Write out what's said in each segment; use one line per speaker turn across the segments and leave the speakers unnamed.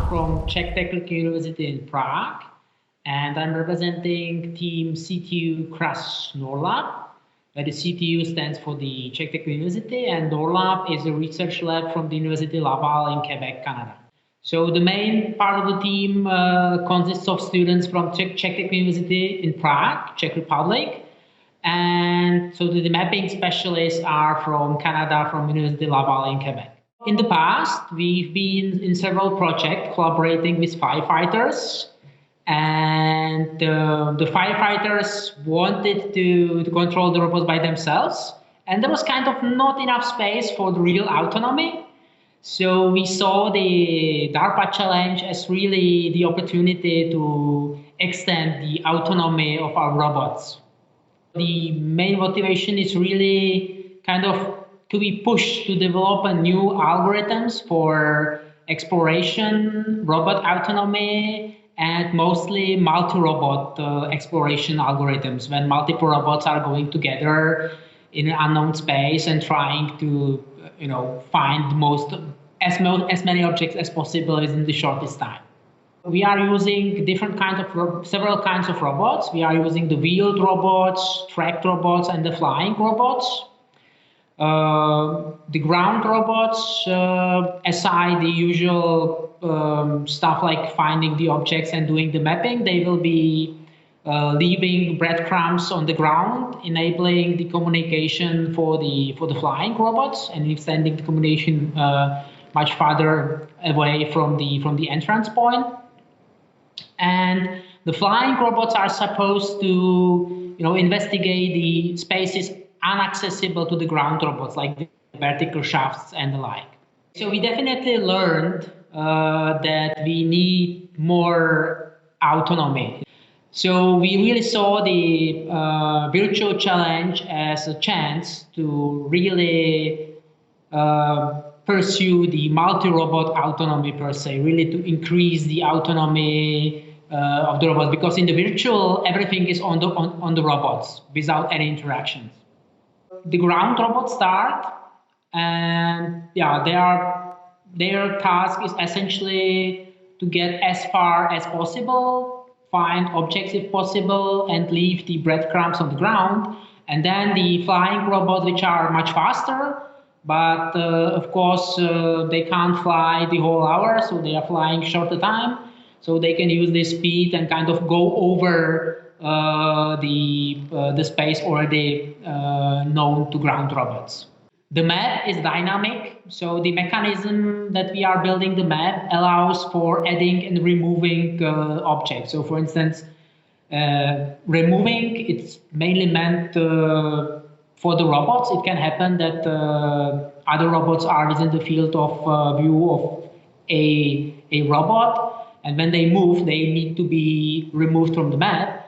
Nikola from Czech Technical University in Prague, and I'm representing team CTU-CRAS-NORLAB, where the CTU stands for the Czech Technical University, and NORLAB is a research lab from the University Laval in Quebec, Canada. So the main part of the team consists of students from Czech Technical University in Prague, Czech Republic, and so the mapping specialists are from Canada, from University Laval in Quebec. In the past, we've been in several projects collaborating with firefighters, and the firefighters wanted to control the robots by themselves, and there was kind of not enough space for the real autonomy. So we saw the DARPA challenge as really the opportunity to extend the autonomy of our robots. The main motivation is really kind of to be pushed to develop a new algorithms for exploration, robot autonomy, and mostly multi-robot exploration algorithms, when multiple robots are going together in an unknown space and trying to find as many objects as possible within the shortest time. We are using several kinds of robots. We are using the wheeled robots, tracked robots, and the flying robots. The ground robots, aside the usual stuff like finding the objects and doing the mapping, they will be leaving breadcrumbs on the ground, enabling the communication for the flying robots and extending the communication much farther away from the entrance point. And the flying robots are supposed to investigate the spaces inaccessible to the ground robots, like the vertical shafts and the like. So we definitely learned that we need more autonomy. So we really saw the virtual challenge as a chance to really pursue the multi-robot autonomy per se, really to increase the autonomy of the robots, because in the virtual, everything is on the robots without any interactions. The ground robots start, and their task is essentially to get as far as possible, find objects if possible, and leave the breadcrumbs on the ground. And then the flying robots, which are much faster, but of course they can't fly the whole hour, so they are flying shorter time, so they can use this speed and kind of go over the space already known to ground robots. The map is dynamic, so the mechanism that we are building the map allows for adding and removing objects. So for instance, removing, it's mainly meant for the robots. It can happen that other robots are within the field of view of a robot, and when they move, they need to be removed from the map.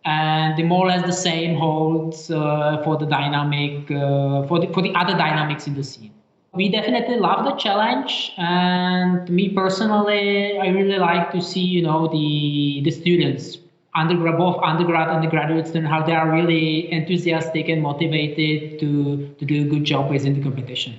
And more or less the same holds for the dynamic, for the other dynamics in the scene. We definitely love the challenge, and me personally, I really like to see the students, both undergrad and the graduate students, how they are really enthusiastic and motivated to do a good job within the competition.